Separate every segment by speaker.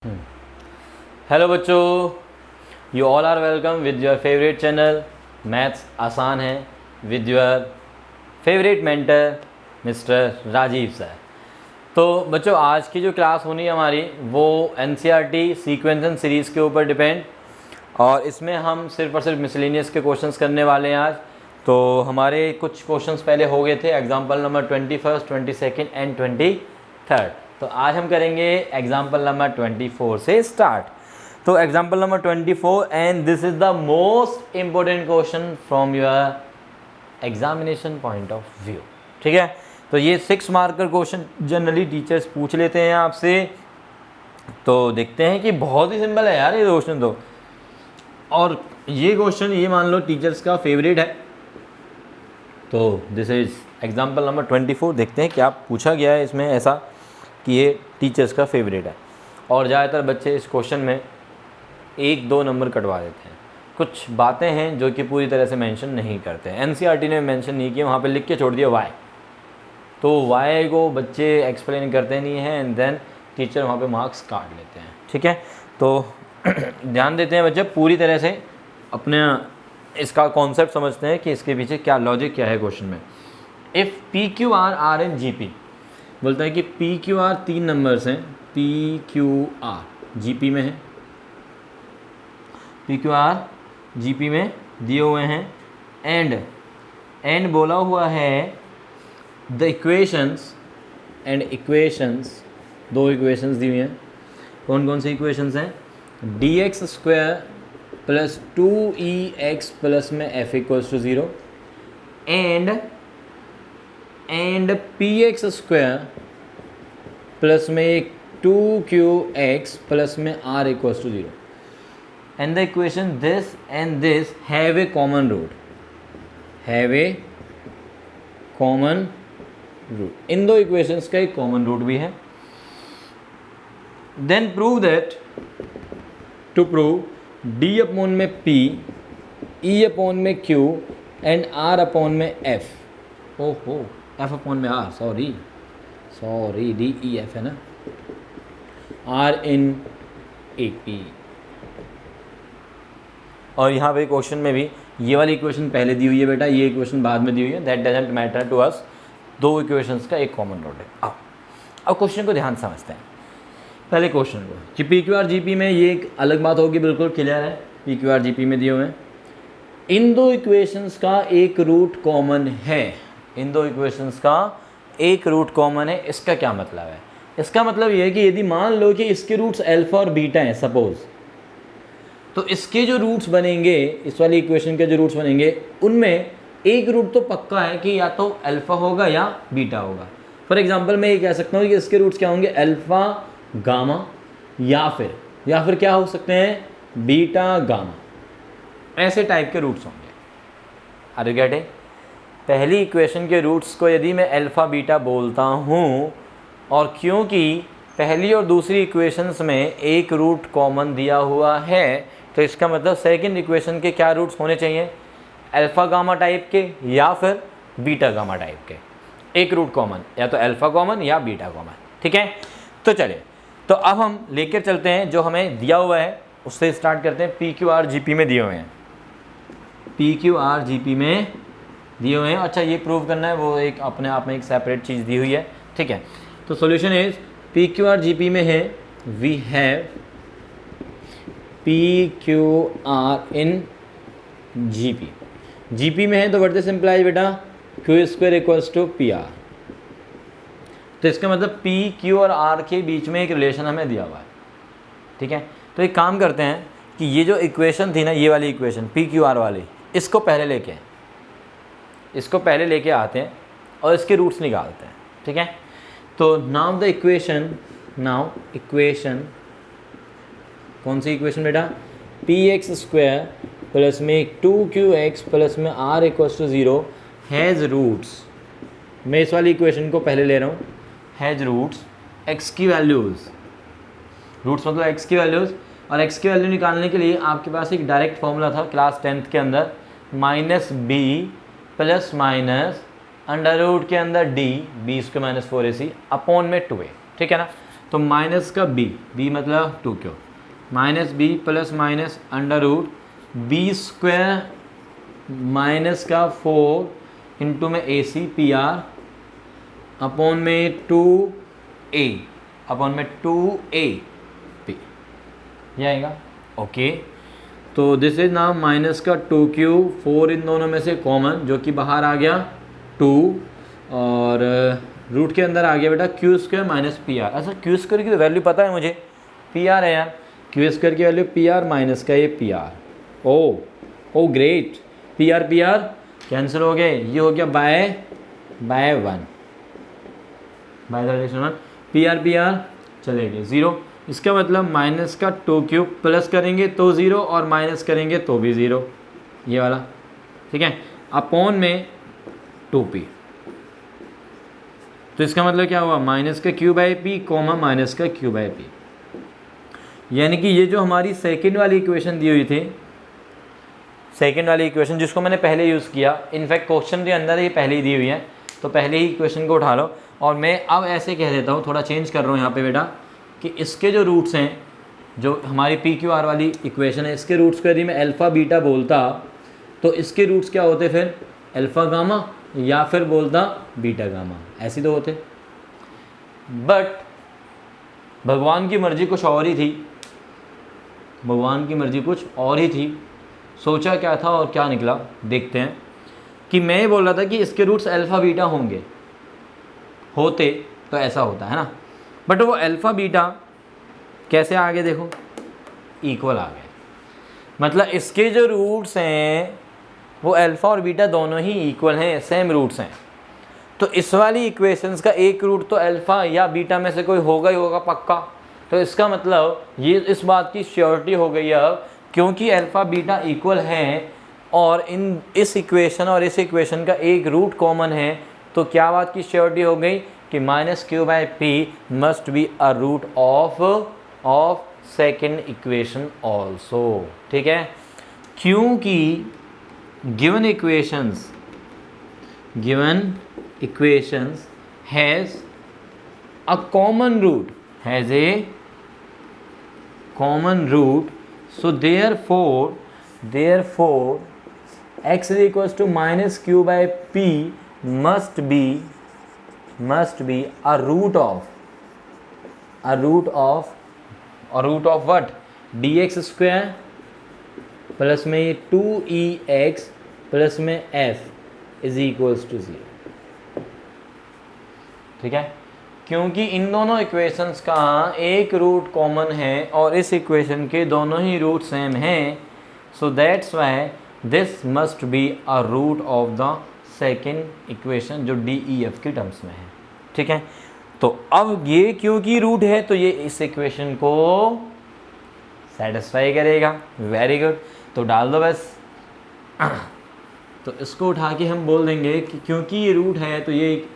Speaker 1: Hello बच्चों, you all are welcome with your favourite channel maths आसान है with your favourite mentor mister Rajeev sir. तो बच्चों, आज की जो क्लास होनी है हमारी वो एनसीईआरटी सीक्वेंस एंड सीरीज़ के ऊपर डिपेंड, और इसमें हम सिर्फ और सिर्फ मिसलेनियस के क्वेश्चंस करने वाले हैं आज। तो हमारे कुछ क्वेश्चंस पहले हो गए थे, एग्जाम्पल नंबर 21, 22 एंड 23। तो आज हम करेंगे एग्जाम्पल नंबर 24 से स्टार्ट। तो example number 24, and this is the most important question from your examination point of view. ठीक है, तो ये 6 मार्कर क्वेश्चन जनरली टीचर्स पूछ लेते हैं आपसे। तो देखते हैं कि बहुत ही सिंपल है यार ये क्वेश्चन तो, और ये क्वेश्चन ये मान लो टीचर्स का फेवरेट है। तो दिस इज़ एग्जाम्पल नंबर 24। देखते हैं क्या पूछा गया है इसमें ऐसा कि ये टीचर्स का फेवरेट है। और ज़्यादातर बच्चे इस क्वेश्चन में 1-2 नंबर कटवा देते हैं। कुछ बातें हैं जो कि पूरी तरह से मेंशन नहीं करते हैं, एनसीईआरटी ने मेंशन नहीं किया, वहाँ पे लिख के छोड़ दिया वाई। तो वाई को बच्चे एक्सप्लेन करते नहीं हैं एंड देन टीचर वहाँ पे मार्क्स काट लेते हैं। ठीक है, तो ध्यान देते हैं बच्चे, पूरी तरह से अपने इसका कॉन्सेप्ट समझते हैं कि इसके पीछे क्या लॉजिक क्या है क्वेश्चन में। If P Q R are in G P, बोलता है कि पी क्यू आर 3 नंबर्स हैं, P Q R G P में है, P Q R G P में दिए हुए हैं, एंड बोला हुआ है the equations, and equations 2 equations दी हुई हैं। कौन कौन सी इक्वेशंस हैं? D X square plus 2e x plus में f equals to 0 and P X square plus में एक 2qx प्लस में r equals to 0, and the equation this and this have a common root, have a common root. इन 2 equations का एक common root भी है। Then prove that, to prove d upon में p, e upon में q and r upon में f। ओहो, f upon में r, sorry d e f है ना, r इन a p। और यहाँ पे क्वेश्चन में भी ये वाली इक्वेशन पहले दी हुई है बेटा, ये इक्वेशन बाद में दी हुई है, that doesn't matter to us. 2 equations का एक कॉमन रूट है। अब क्वेश्चन को ध्यान समझते हैं। पहले क्वेश्चन को कि P Q R G P में, ये एक अलग बात होगी, बिल्कुल क्लियर है, P Q R G P में दिए हुए हैं। इन 2 इक्वेशंस का एक रूट कॉमन है, इन 2 इक्वेशंस का एक रूट कॉमन है। इसका क्या मतलब है? इसका मतलब ये है कि यदि मान लो कि इसके रूट्स अल्फा और बीटा हैं सपोज, तो इसके जो रूट्स बनेंगे, इस वाली इक्वेशन के जो रूट्स बनेंगे, उनमें एक रूट तो पक्का है कि या तो अल्फा होगा या बीटा होगा। फॉर एग्जाम्पल मैं ये कह सकता हूँ कि इसके रूट्स क्या होंगे, अल्फा गामा, या फिर क्या हो सकते हैं, बीटा गामा, ऐसे टाइप के रूट्स होंगे। Are you getting? पहली इक्वेशन के रूट्स को यदि मैं अल्फा बीटा बोलता हूँ, और क्योंकि पहली और दूसरी इक्वेशंस में एक रूट कॉमन दिया हुआ है, तो इसका मतलब सेकंड इक्वेशन के क्या रूट्स होने चाहिए, अल्फा गामा टाइप के या फिर बीटा गामा टाइप के। एक रूट कॉमन, या तो अल्फा कॉमन या बीटा कॉमन। ठीक है, तो चलिए, तो अब हम लेकर चलते हैं जो हमें दिया हुआ है, उससे स्टार्ट करते हैं। P Q R G P में दिए हुए हैं, P Q R G P में दिए हुए हैं। अच्छा, ये प्रूव करना है, वो एक अपने आप में एक सेपरेट चीज़ दी हुई है। ठीक है, तो solution is P Q R G P में है, we have P Q R in G P. G P में है तो व्हाट दिस इंप्लाइज बेटा, Q square equals to P R. तो इसका मतलब पी क्यू और आर के बीच में एक रिलेशन हमें दिया हुआ है। ठीक है, तो एक काम करते हैं कि ये जो इक्वेशन थी ना, ये वाली इक्वेशन पी क्यू आर वाली, इसको पहले लेके आते हैं और इसके रूट्स निकालते हैं। ठीक है, तो नाउ द इक्वेशन, कौन सी इक्वेशन बेटा, पी एक्स स्क्वायर प्लस में 2qx प्लस में r equals to 0 has roots. मैं इस वाली इक्वेशन को पहले ले रहा हूँ, हैज़ रूट्स x की वैल्यूज़, रूट्स मतलब x की वैल्यूज़, और x की वैल्यू निकालने के लिए आपके पास एक डायरेक्ट फॉर्मूला था क्लास 10th के अंदर, -b plus minus under root के अंदर d, b² -4ac अपॉन में 2a। ठीक है ना, तो माइनस का बी मतलब 2 Q minus B plus minus under root B square minus का 4 इंटू में A C P R upon में 2a अपॉन में 2a p ये आएगा। ओके, तो दिस इज नाउ माइनस का 2q 4 इन दोनों में से कॉमन जो कि बाहर आ गया 2 और रूट के अंदर आ गया बेटा Q square minus P R. अच्छा क्यू स्क्वायर की तो वैल्यू पता है मुझे, पी आर है यार, क्यू स्क्वायर की वैल्यू पी आर माइनस का ये P R. Oh great, P R cancel हो गए, ये हो गया by 1 by the relation 1 P R चले गए 0। इसका मतलब माइनस का 2 प्लस करेंगे तो 0 और माइनस करेंगे तो भी 0, ये वाला ठीक है, अपॉन में 2p। तो इसका मतलब क्या हुआ माइनस का q by P comma minus का q बाई पी, यानी कि ये जो हमारी सेकंड वाली इक्वेशन दी हुई थी, सेकंड वाली इक्वेशन जिसको मैंने पहले यूज़ किया, इनफैक्ट क्वेश्चन के अंदर ये पहले ही दी हुई है, तो पहले ही इक्वेशन को उठा लो। और मैं अब ऐसे कह देता हूँ, थोड़ा चेंज कर रहा हूँ यहाँ पे बेटा, कि इसके जो रूट्स हैं, जो हमारी पी क्यू आर वाली इक्वेशन है, इसके रूट्स को यदि मैं अल्फ़ा बीटा बोलता तो इसके रूट्स क्या होते फिर, अल्फ़ा गामा या फिर बोलता बीटा गामा, ऐसे तो होते। बट भगवान की मर्ज़ी कुछ और ही थी, भगवान की मर्ज़ी कुछ और ही थी। सोचा क्या था और क्या निकला देखते हैं। कि मैं ये बोल रहा था कि इसके रूट्स अल्फ़ा बीटा होंगे, होते तो ऐसा होता है ना, बट वो अल्फ़ा बीटा कैसे आ गए देखो, इक्वल आ गए। मतलब इसके जो रूट्स हैं वो अल्फ़ा और बीटा दोनों ही इक्वल हैं, सेम रूट्स हैं। तो इस वाली इक्वेशंस का एक रूट तो अल्फ़ा या बीटा में से कोई होगा ही होगा पक्का। तो इसका मतलब ये इस बात की श्योरिटी हो गई अब, क्योंकि अल्फ़ा बीटा इक्वल हैं और इस इक्वेशन और इस इक्वेशन का एक रूट कॉमन है, तो क्या बात की श्योरिटी हो गई कि minus Q by P must be a root of second equation also. ठीक है, क्योंकि given equations has a common root, so therefore x is equals to minus q by p must be a root of what, dx square plus में 2ex plus में f is equals to 0। ठीक है, क्योंकि इन दोनों equations का एक root common है और इस इक्वेशन के दोनों ही रूट सेम हैं, so that's why this must be a root of the second equation जो डी ई एफ की टर्म्स में है। ठीक है, तो अब ये क्योंकि रूट है तो ये इस इक्वेशन को सेटिस्फाई करेगा। वेरी गुड, तो डाल दो बस। तो इसको उठा के हम बोल देंगे कि क्योंकि ये रूट है तो ये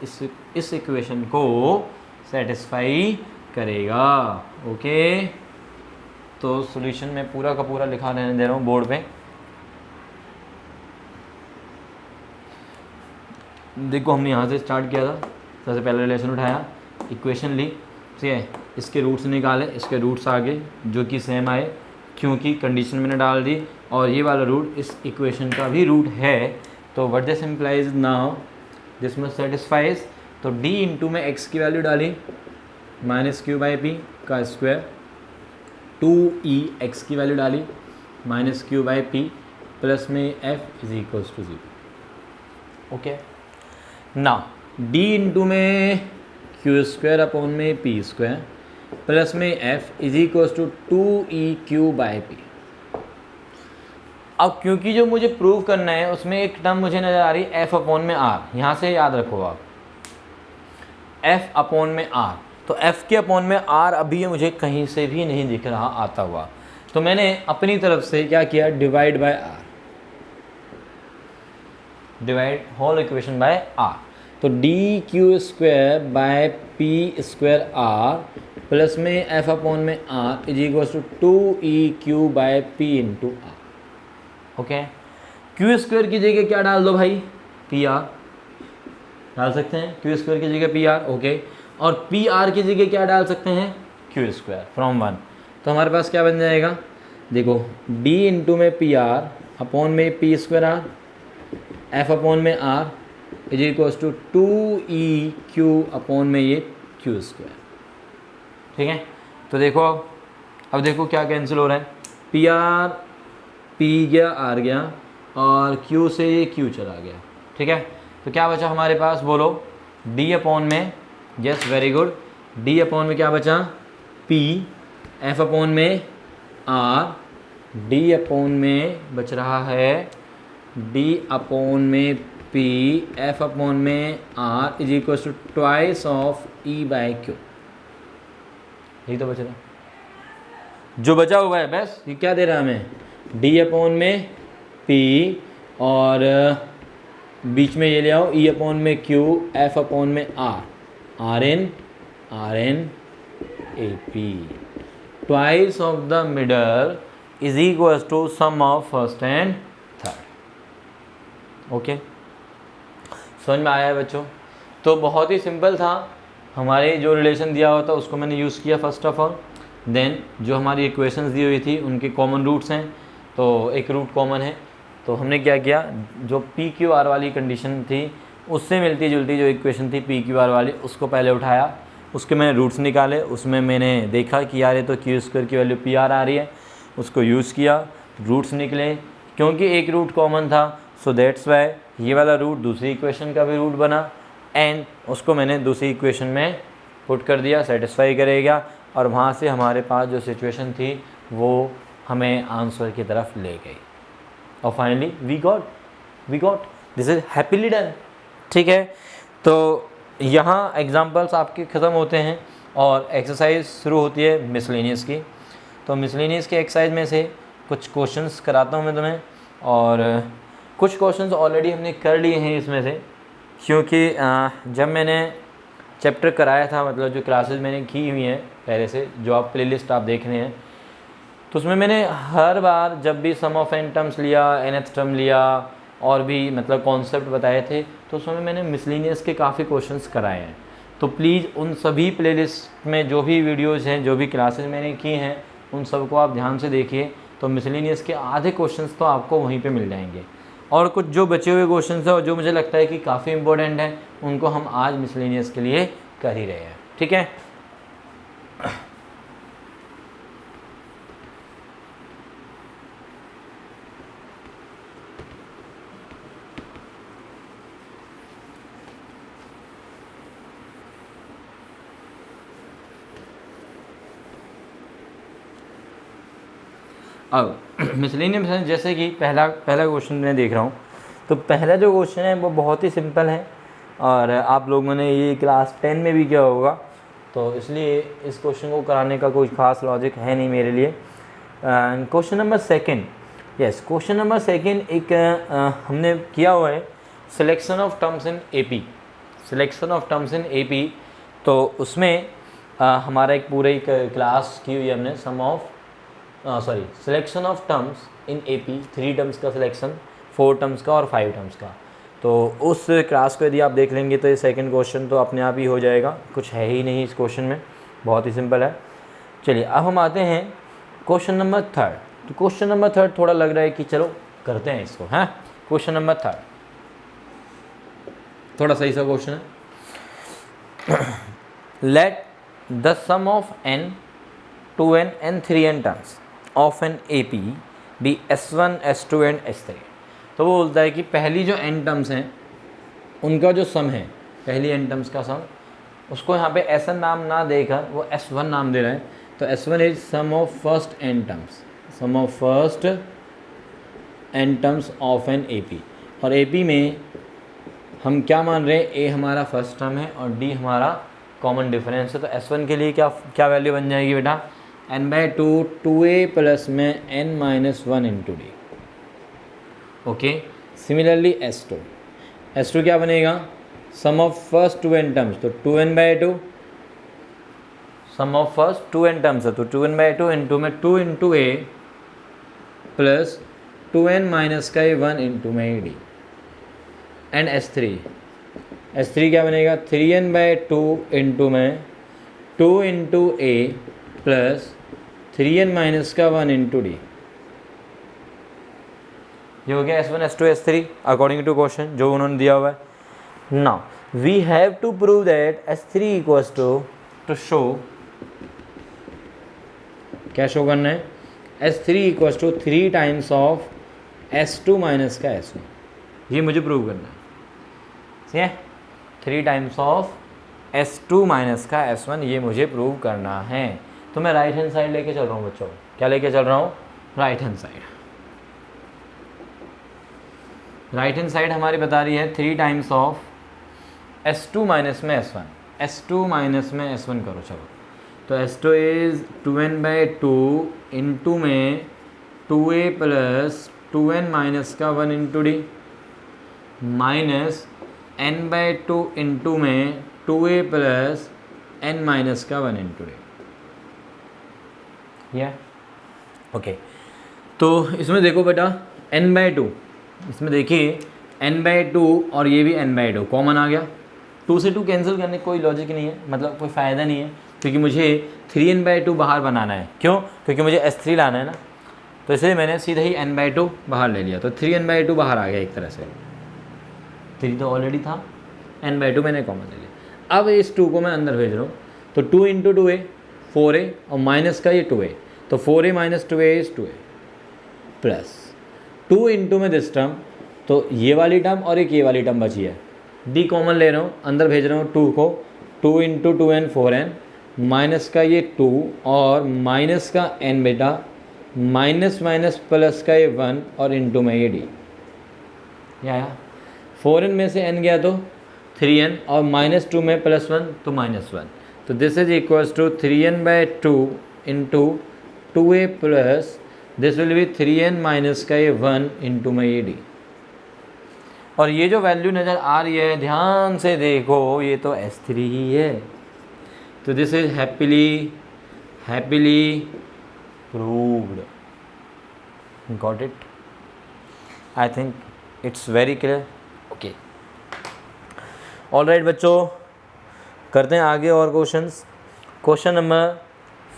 Speaker 1: इस इक्वेशन को सेटिस्फाई करेगा। ओके, तो सॉल्यूशन में पूरा का पूरा लिखा रहने दे रहा हूँ बोर्ड पे। देखो हमने यहाँ से स्टार्ट किया था, सबसे पहले रिलेशन उठाया, इक्वेशन ली, ठीक है, इसके रूट्स निकाले, इसके रूट्स आगे जो कि सेम आए क्योंकि कंडीशन मैंने डाल दी, और ये वाला रूट इस इक्वेशन का भी रूट है। तो what this implies now this must satisfies. तो d इंटू में x की वैल्यू डाली माइनस क्यू बाई पी का स्क्वायर, 2e x की वैल्यू डाली minus Q by P plus में f is equals to 0। Okay, ना d इंटू में क्यू स्क्वायर अपॉन में पी स्क्वायर प्लस में f is equals to 2e by P. अब क्योंकि जो मुझे प्रूव करना है उसमें एक टर्म मुझे नज़र आ रही है f अपॉन में r, यहाँ से याद रखो आप f अपॉन में r। तो f के अपॉन में r अभी ये मुझे कहीं से भी नहीं दिख रहा आता हुआ, तो मैंने अपनी तरफ से क्या किया, divide by r, divide whole equation by r। तो D Q square by P square r plus में f अपॉन में r is equal to 2e by P into r। Okay, Q square की जगह क्या डाल दो भाई, पी आर डाल सकते हैं, क्यू स्क्वायर की जगह पी आर। ओके, और पी आर की जगह क्या डाल सकते हैं, क्यू स्क्वायर फ्रॉम 1। तो हमारे पास क्या बन जाएगा, देखो d इंटू में पी आर अपॉन में P square R F upon में R is equals to 2e Q upon में ये क्यू स्क्वायर। ठीक है, तो देखो अब देखो क्या कैंसिल हो रहा है, पी आर पी गया आर गया और क्यू से ये क्यू चला गया। ठीक है, तो क्या बचा हमारे पास, बोलो d अपॉन में, yes very good, d upon में क्या बचा p, f अपॉन में r, d अपॉन में बच रहा है d अपॉन में p, f अपॉन में r is equal to twice of e by Q. यही तो बच रहा है, जो बचा हुआ है बस ये क्या दे रहा है हमें, d अपॉन में p और बीच में ये ले आओ e अपॉन में q, f अपॉन में r, rn ap twice of the middle is equal to sum of first and third. Okay, समझ में आया है बच्चों? तो बहुत ही सिंपल था, हमारे जो रिलेशन दिया हुआ था उसको मैंने यूज़ किया फर्स्ट ऑफ ऑल। देन जो हमारी इक्वेशंस दी हुई थी उनके कॉमन रूट्स हैं, तो एक रूट कॉमन है, तो हमने क्या किया, जो पी क्यू आर वाली कंडीशन थी उससे मिलती जुलती जो इक्वेशन थी पी क्यू आर वाली, उसको पहले उठाया, उसके मैंने रूट्स निकाले, उसमें मैंने देखा कि यार ये तो क्यू स्क्वायर की वैल्यू पी आर आ रही है, उसको यूज़ किया, रूट्स निकले, क्योंकि एक रूट कॉमन था सो दैट्स वाई ये वाला रूट दूसरी इक्वेशन का भी रूट बना एंड उसको मैंने दूसरी इक्वेशन में पुट कर दिया, सेटिस्फाई करेगा, और वहाँ से हमारे पास जो सिचुएशन थी वो हमें आंसर की तरफ ले गई और finally we got this is happily done. ठीक है, तो यहाँ एग्जांपल्स आपके ख़त्म होते हैं और एक्सरसाइज शुरू होती है मिसलेनियस की। तो मिसलेनियस की एक्सरसाइज में से कुछ क्वेश्चंस कराता हूँ मैं तुम्हें, और कुछ क्वेश्चंस ऑलरेडी हमने कर लिए हैं इसमें से, क्योंकि जब मैंने चैप्टर कराया था, मतलब जो क्लासेस मैंने की हुई हैं पहले से, जो आप प्लेलिस्ट आप देख रहे हैं, तो उसमें मैंने हर बार जब भी सम ऑफ एन टर्म्स लिया, nth टर्म लिया और भी मतलब कॉन्सेप्ट बताए थे, तो उसमें मैंने मिसलेनियस के काफ़ी क्वेश्चंस कराए हैं। तो प्लीज़ उन सभी प्लेलिस्ट में जो भी वीडियोज़ हैं, जो भी क्लासेस मैंने की हैं, उन सबको आप ध्यान से देखिए, तो मिसलेनियस के आधे क्वेश्चंस तो आपको वहीं पे मिल जाएंगे, और कुछ जो बचे हुए क्वेश्चंस हैं और जो मुझे लगता है कि काफ़ी इंपॉर्टेंट हैं, उनको हम आज मिसलेनियस के लिए कर ही रहे हैं। ठीक है, अब मिसलेनियस जैसे कि पहला क्वेश्चन मैं देख रहा हूँ, तो पहला जो क्वेश्चन है वो बहुत ही सिंपल है, और आप लोगों ने ये क्लास 10 में भी किया होगा, तो इसलिए इस क्वेश्चन को कराने का कोई ख़ास लॉजिक है नहीं मेरे लिए। Question number second, yes question number second एक हमने किया हुआ है selection of terms in AP, selection of terms in AP. तो उसमें हमारा एक पूरे क्लास की हुई हमने sum of selection of terms in AP, 3 terms का सिलेक्शन, 4 टर्म्स का और 5 टर्म्स का। तो उस क्लास को यदि आप देख लेंगे तो ये सेकंड क्वेश्चन तो अपने आप ही हो जाएगा, कुछ है ही नहीं इस क्वेश्चन में, बहुत ही सिंपल है। चलिए अब हम आते हैं क्वेश्चन नंबर थर्ड। तो क्वेश्चन नंबर थर्ड थोड़ा लग रहा है कि चलो करते हैं इसको, हैं। क्वेश्चन नंबर थर्ड थोड़ा सही सा क्वेश्चन है। Let the sum of n 2n and 3n terms of an AP be S1, S2 and S3। तो वो बोलता है कि पहली जो n टर्म्स हैं उनका जो सम है, पहली n टर्म्स का सम, उसको यहाँ पे Sn नाम ना देकर वो S1 नाम दे रहा है। तो S1 is sum of first n terms, sum of first n terms of an AP। और AP में हम क्या मान रहे हैं, A हमारा फर्स्ट टर्म है और D हमारा कॉमन डिफरेंस है। तो S1 के लिए क्या वैल्यू बन जाएगी बेटा, n/2 2a प्लस में n-1 into D. Okay, similarly S2 क्या बनेगा, सम ऑफ फर्स्ट 2n टर्म्स, तो 2n/2, some of first 2n terms है तो 2n/2 इंटू में 2 into a plus 2n minus का 1 इंटू में डी। एंड S3 क्या बनेगा, 3n/2 इंटू में 2 into a plus 3n minus का 1 इंटू डी। ये हो गया S1 S2 S3 according to question जो उन्होंने दिया हुआ है। Now we have to prove that S3 equals to show, क्या शो करना है, S3 equals to 3 times of S2 minus का S1, ये मुझे प्रूव करना है। ठीक है, 3 टाइम्स ऑफ S2 माइनस का S1 ये मुझे प्रूव करना है। तो मैं राइट हैंड साइड लेके चल रहा हूँ बच्चों, क्या लेके चल रहा हूँ, right hand side. Right hand side हमारी बता रही है 3 टाइम्स ऑफ S2 माइनस में S1, S2 माइनस में S1 करो चलो। तो S2 इज़ 2n/2 इंटू में 2a प्लस 2n माइनस का 1 into D minus n/2 into में 2a प्लस n माइनस का 1 इंटू डी। या ओके, तो इसमें देखो बेटा n/2, इसमें देखिए n/2 और ये भी n/2 कॉमन आ गया। 2 से 2 कैंसिल करने कोई लॉजिक नहीं है, मतलब कोई फ़ायदा नहीं है, क्योंकि मुझे 3n/2 बाहर बनाना है। क्यों? क्योंकि मुझे S3 लाना है ना, तो इसलिए मैंने सीधा ही n/2 बाहर ले लिया। तो 3n/2 बाहर आ गया एक तरह से, 3 तो ऑलरेडी था, n/2 मैंने कॉमन ले लिया। अब इस 2 को मैं अंदर भेज रहा हूँ, तो 2 इंटू 2a 4a और माइनस का ये 2a, तो 4a minus 2a is 2a plus 2 into में दिस टर्म, तो ये वाली टर्म और एक ये वाली टर्म बची है, डी कॉमन ले रहा हूँ, अंदर भेज रहा हूँ 2 को, 2 इंटू 2n 4n माइनस का ये 2 और माइनस का n बेटा, माइनस माइनस प्लस का ये 1 और इंटू में ये डी। या 4n में से n गया तो 3n और माइनस 2 में प्लस 1 तो माइनस 1, तो this is equals to 3n/2 into 2a plus this will be 3n minus का ये 1 इंटू में ये डी। और ये जो वैल्यू नज़र आ रही है ध्यान से देखो, ये तो S3 ही है। तो this is happily proved. Got it? I think it's very clear. Okay, all right बच्चों, करते हैं आगे और questions. Question number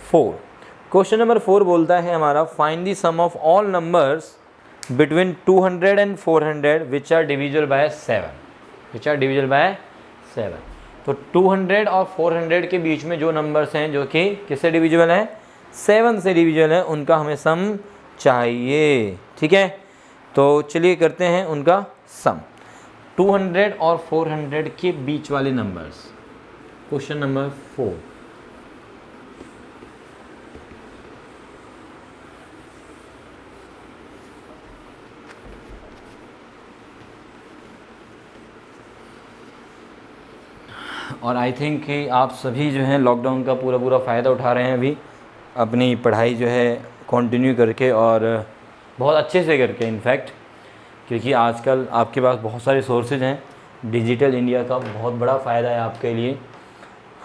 Speaker 1: 4, question number 4 बोलता है हमारा find the sum of all numbers between 200 and 400 which are divisible by 7। तो 200 और 400 के बीच में जो नंबर्स हैं जो कि किससे डिविजिबल हैं, 7 से डिविजिबल है, उनका हमें सम चाहिए। ठीक है, तो चलिए करते हैं उनका सम। 200 और 400 के बीच वाले नंबर्स, क्वेश्चन नंबर 4। और आई थिंक कि आप सभी जो हैं लॉकडाउन का पूरा फ़ायदा उठा रहे हैं, अभी अपनी पढ़ाई जो है कंटिन्यू करके और बहुत अच्छे से करके, इनफैक्ट क्योंकि आजकल आपके पास बहुत सारे सोर्सेज हैं। डिजिटल इंडिया का बहुत बड़ा फ़ायदा है आपके लिए।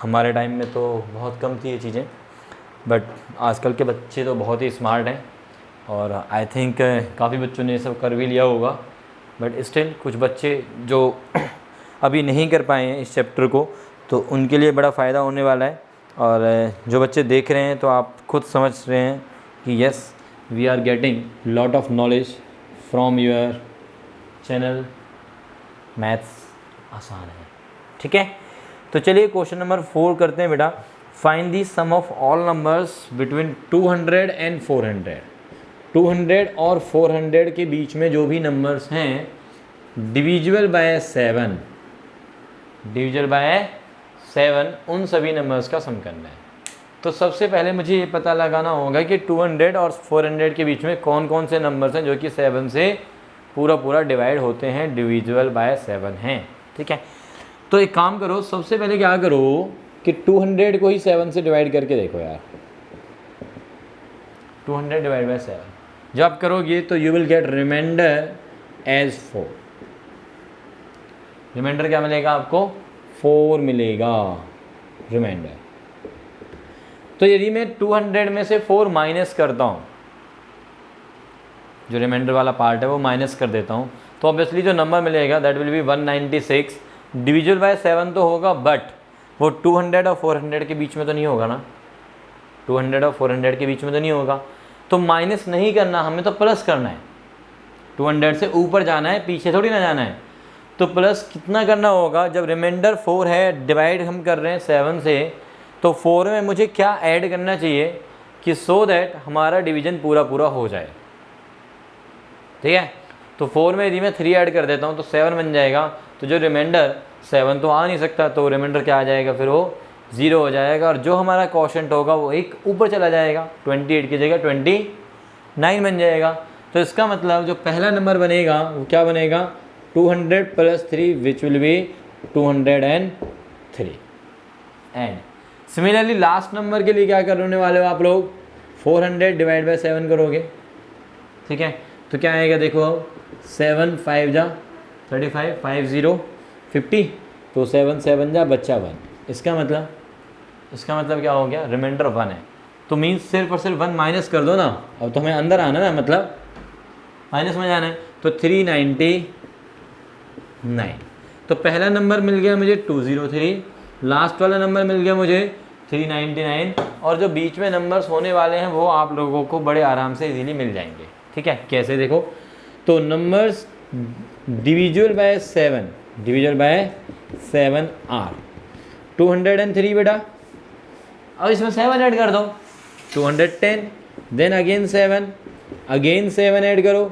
Speaker 1: हमारे टाइम में तो बहुत कम थी ये चीज़ें, बट आजकल के बच्चे तो बहुत ही स्मार्ट हैं और आई थिंक काफ़ी बच्चों ने ये सब कर भी लिया होगा। बट स्टिल कुछ बच्चे जो अभी नहीं कर पाए हैं इस चैप्टर को, तो उनके लिए बड़ा फ़ायदा होने वाला है। और जो बच्चे देख रहे हैं तो आप खुद समझ रहे हैं कि yes we are getting lot of knowledge from your channel maths आसान है। ठीक है, तो चलिए क्वेश्चन नंबर 4 करते हैं बेटा। Find the sum of all numbers between 200 and 400। 200 और 400 के बीच में जो भी नंबर्स हैं डिविजिबल बाय 7, डिविजिबल बाय 7, उन सभी नंबर्स का सम करना है। तो सबसे पहले मुझे ये पता लगाना होगा कि 200 और 400 के बीच में कौन कौन से नंबर्स हैं जो कि 7 से पूरा डिवाइड होते हैं, डिविजिबल बाय 7 हैं। ठीक है, तो एक काम करो, सबसे पहले क्या करो कि 200 को ही 7 से डिवाइड करके देखो यार। 200 डिवाइड बाय 7 जब करोगे तो you will get reminder as 4। Reminder क्या मिलेगा आपको? 4 मिलेगा रिमाइंडर। तो यदि मैं 200 में से 4 माइनस करता हूँ, जो रिमाइंडर वाला पार्ट है वो माइनस कर देता हूँ, तो ऑब्वियसली जो नंबर मिलेगा that will be 196। Divisible by 7 तो होगा, बट वो 200 और 400 के बीच में तो नहीं होगा ना। 200 और 400 के बीच में तो नहीं होगा, तो माइनस नहीं करना, हमें तो प्लस करना है। 200 से ऊपर जाना है, पीछे थोड़ी ना जाना है। तो प्लस कितना करना होगा, जब रिमाइंडर 4 है, डिवाइड हम कर रहे हैं 7 से, तो 4 में मुझे क्या ऐड करना चाहिए कि सो दैट हमारा डिवीज़न पूरा पूरा हो जाए। ठीक है, तो 4 में यदि मैं 3 ऐड कर देता हूँ तो 7 बन जाएगा। तो जो रिमाइंडर 7 तो आ नहीं सकता, तो रिमाइंडर क्या आ जाएगा, फिर वो 0 हो जाएगा, और जो हमारा क्वोशंट होगा वो एक ऊपर चला जाएगा, 28 की जगह 29 बन जाएगा। तो इसका मतलब जो पहला नंबर बनेगा वो क्या बनेगा, 200 + 3 which will be 203। And similarly last number के लिए क्या करने वाले हो आप लोग, 400 / 7 करोगे। ठीक है, तो क्या आएगा देखो, 7 5 जा 35, 5 0 50, तो 7 7 जा बच्चा 1। इसका मतलब क्या हो गया, रिमाइंडर 1 है। तो मीन्स सिर्फ और सिर्फ 1 माइनस कर दो ना, अब तो हमें अंदर आना ना, मतलब माइनस में जाना है। तो 399, तो पहला नंबर मिल गया मुझे 203, लास्ट वाला नंबर मिल गया मुझे 399, और जो बीच में नंबर्स होने वाले हैं वो आप लोगों को बड़े आराम से इजीली मिल जाएंगे। ठीक है, कैसे देखो, तो नंबर्स डिविजिबल बाय 7 आर 203 बेटा, अब इसमें 7 ऐड कर दो, 210, देन अगेन 7 ऐड करो,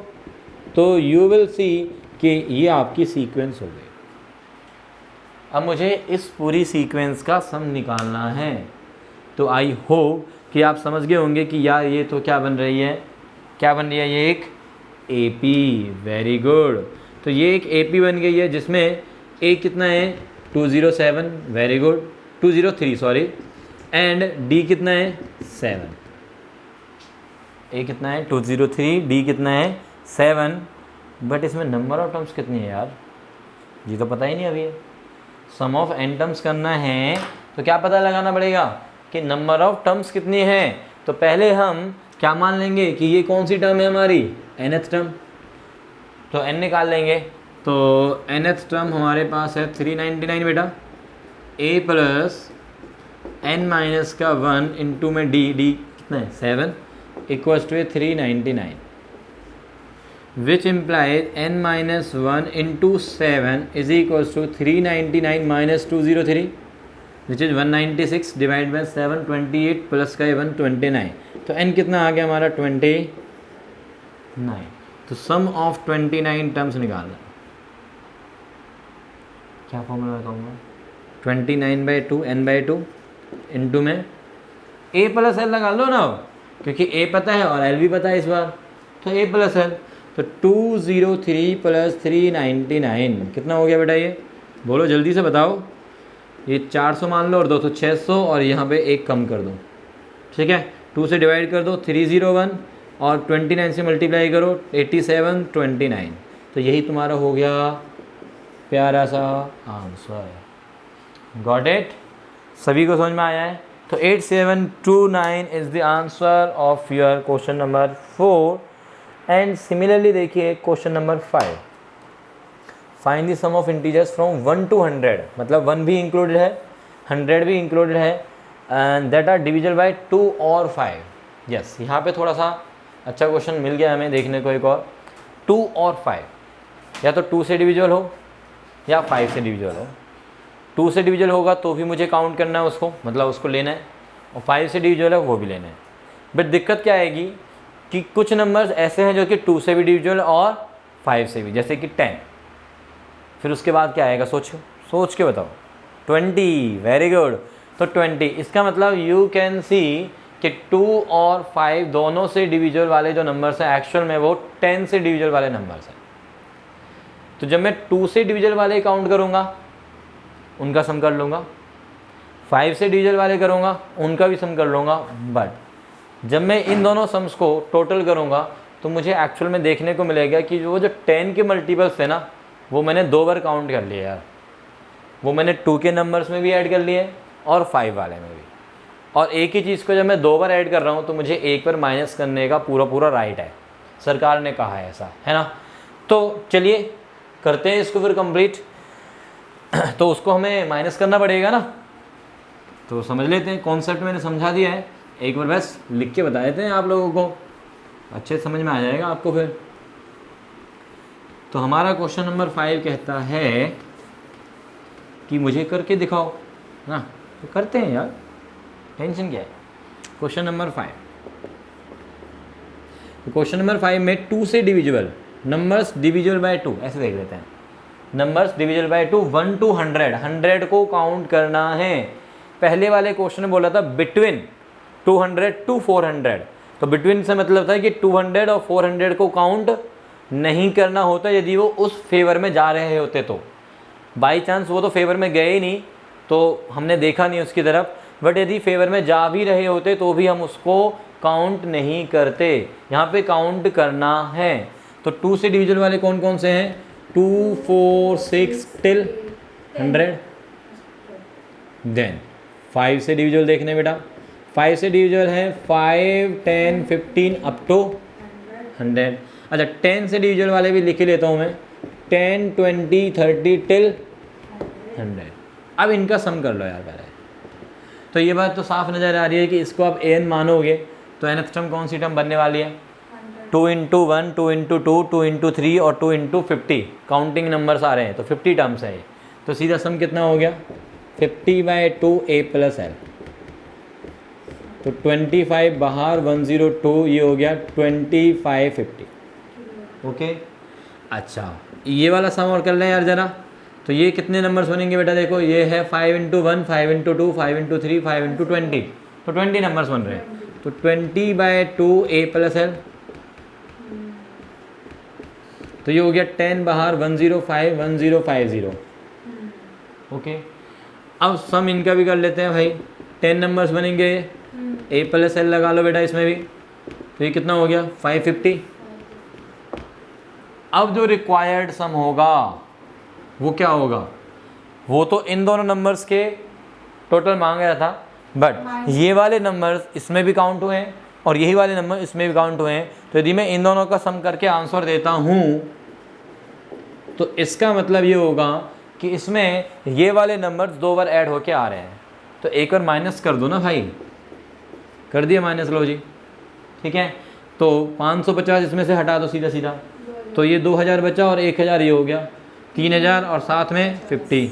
Speaker 1: तो यू विल सी कि ये आपकी सीक्वेंस हो गई। अब मुझे इस पूरी सीक्वेंस का सम निकालना है। तो आई होप कि आप समझ गए होंगे कि यार ये तो क्या बन रही है, ये एक AP। वेरी गुड, तो ये एक AP बन गई है, जिसमें A कितना है 207, very good 203 sorry, and D कितना है 7। A कितना है 203, D कितना है 7, बट इसमें नंबर ऑफ टर्म्स कितनी है यार, ये तो पता ही नहीं अभी। सम ऑफ n टर्म्स करना है तो क्या पता लगाना पड़ेगा कि नंबर ऑफ टर्म्स कितनी है। तो पहले हम क्या मान लेंगे कि ये कौन सी टर्म है हमारी, nth टर्म, तो n निकाल लेंगे। तो nth टर्म हमारे पास है 399 बेटा, a + n - का 1 इंटू में d कितना है 7 = 399, which implies n - 1 × 7 = 399 - 203, which is 196 / 7 28 plus का 1 29, तो n कितना आ गया हमारा 29। तो सम ऑफ 29 टर्म्स निकालना, क्या फॉर्मूला लगाऊंगा, 29/2 n/2 इंटू में a + l लगा लो ना, क्योंकि a पता है और l भी पता है इस बार, तो a + l, तो 203 + 399 कितना हो गया बेटा, ये बोलो जल्दी से बताओ। ये 400 मान लो और 200 600, और यहाँ पे एक कम कर दो। ठीक है, 2 से डिवाइड कर दो 301, और 29 से मल्टीप्लाई करो 87 29, तो यही तुम्हारा हो गया प्यारा सा आंसर। गॉट इट, सभी को समझ में आया है। तो 8729 is the answer of your question number 4। And similarly देखिए question number 5, find the sum of integers from 1 to 100, मतलब 1 भी इंक्लूडेड है, 100 भी इंक्लूडेड है, and that are divisible by 2 और 5। यस, यहाँ पे थोड़ा सा अच्छा क्वेश्चन मिल गया हमें देखने को एक और, 2 और 5, या तो 2 से डिविजिबल हो या 5 से डिविजिबल हो। 2 से डिविजिबल होगा तो भी मुझे काउंट करना है उसको, मतलब उसको लेना है, और 5 से डिविजिबल है वो भी लेना है। बट दिक्कत क्या आएगी कि कुछ नंबर्स ऐसे हैं जो कि 2 से भी डिविजिबल और 5 से भी, जैसे कि 10। फिर उसके बाद क्या आएगा, सोच के बताओ, 20, वेरी गुड। तो 20, इसका मतलब यू कैन सी कि 2 और 5 दोनों से डिविजिबल वाले जो नंबर्स हैं एक्चुअल में वो 10 से डिविजिबल वाले नंबर्स हैं। तो जब मैं 2 से डिविजिबल वाले काउंट करूँगा उनका सम कर लूँगा, 5 से डिविजिबल वाले करूँगा उनका भी सम कर लूँगा, बट जब मैं इन दोनों सम्स को टोटल करूँगा तो मुझे एक्चुअल में देखने को मिलेगा कि वो जो 10 के मल्टीपल्स थे ना, वो मैंने 2 बार काउंट कर लिया यार। वो मैंने 2 के नंबर्स में भी ऐड कर लिए और 5 वाले में भी, और एक ही चीज़ को जब मैं 2 बार ऐड कर रहा हूँ तो मुझे एक बार माइनस करने का पूरा राइट है, सरकार ने कहा है ऐसा, है ना। तो चलिए करते हैं इसको फिर कंप्लीट। तो उसको हमें माइनस करना पड़ेगा ना, तो समझ लेते हैं। कॉन्सेप्ट मैंने समझा दिया है, एक बार बस लिख के बता देते हैं आप लोगों को, अच्छे समझ में आ जाएगा आपको फिर। तो हमारा क्वेश्चन नंबर 5 कहता है कि मुझे करके दिखाओ ना, तो करते हैं यार, टेंशन क्या है। क्वेश्चन नंबर 5, तो क्वेश्चन नंबर 5 में 2 से डिविजिबल नंबर्स डिविजिबल बाय 2 ऐसे देख लेते हैं। नंबर्स डिविजिबल बाय 2 1 to 100, 100 को काउंट करना है। पहले वाले क्वेश्चन में बोला था बिटवीन 200 to 400, तो बिटवीन से मतलब था कि 200 और 400 को काउंट नहीं करना होता यदि वो उस फेवर में जा रहे होते तो। बाई चांस वो तो फेवर में गए ही नहीं तो हमने देखा नहीं उसकी तरफ, बट यदि फेवर में जा भी रहे होते तो भी हम उसको काउंट नहीं करते। यहाँ पे काउंट करना है। तो 2 से डिविजिबल वाले कौन कौन से हैं? 2, 4, 6 till 100। देन 5 से डिविजिबल देखने बेटा, 5 से डिविजिबल है 5, 10, 15 अप टू 100। अच्छा 10 से डिविजिबल वाले भी लिख लेता हूँ मैं, 10, 20, 30 till 100। अब इनका सम कर लो यार पहले। तो ये बात तो साफ नज़र आ रही है कि इसको आप an मानोगे तो nth टर्म कौन सी टर्म बनने वाली है? 2 into 1, 2 into 2, 2 into 3 और 2 into 50 काउंटिंग नंबर्स आ रहे हैं, तो 50 टर्म्स है ये। तो सीधा सम कितना हो गया? 50/2 a + l। तो 25 बाहर 102, ये हो गया 2550। ओके अच्छा ये वाला सम और कर लें यार ज़रा। तो ये कितने नंबर्स बनेंगे बेटा? देखो ये है 5 into 1, 5 into 2, 5 into 3, 5 into 20, तो 20 नंबर्स बन रहे हैं। तो 20/2 a + l, तो ये हो गया 10 बाहर 105, 1050। ओके अब सम इनका भी कर लेते हैं भाई। 10 नंबर्स बनेंगे, a + l लगा लो बेटा इसमें भी, तो ये कितना हो गया? 550। अब जो रिक्वायर्ड सम होगा वो क्या होगा? वो तो इन दोनों नंबर्स के टोटल मांग रहा था, बट ये वाले नंबर्स इसमें भी काउंट हुए हैं और यही वाले नंबर इसमें भी काउंट हुए हैं। तो यदि मैं इन दोनों का सम करके आंसर देता हूँ तो इसका मतलब ये होगा कि इसमें ये वाले नंबर्स 2 बार ऐड होके आ रहे हैं। तो एक बार माइनस कर दो ना भाई, कर दिया माइनस, लो जी ठीक है। तो 550 इसमें से हटा दो सीधा सीधा, तो ये 2000 बचा और 1000 ये हो गया 3000 और साथ में 50,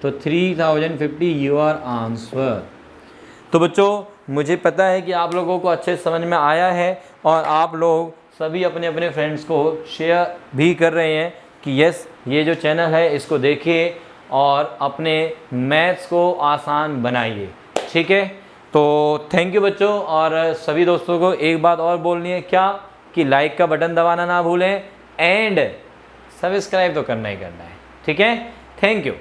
Speaker 1: तो 3050 योर आंसर। तो बच्चों मुझे पता है कि आप लोगों को अच्छे समझ में आया है और आप लोग सभी अपने अपने फ्रेंड्स को शेयर भी कर रहे हैं कि यस ये जो चैनल है इसको देखिए और अपने मैथ्स को आसान बनाइए, ठीक है। तो थैंक यू बच्चों, और सभी दोस्तों को एक बात और बोलनी है, क्या कि लाइक का बटन दबाना ना भूलें एंड सब्सक्राइब तो करना ही करना है, ठीक है। Thank you.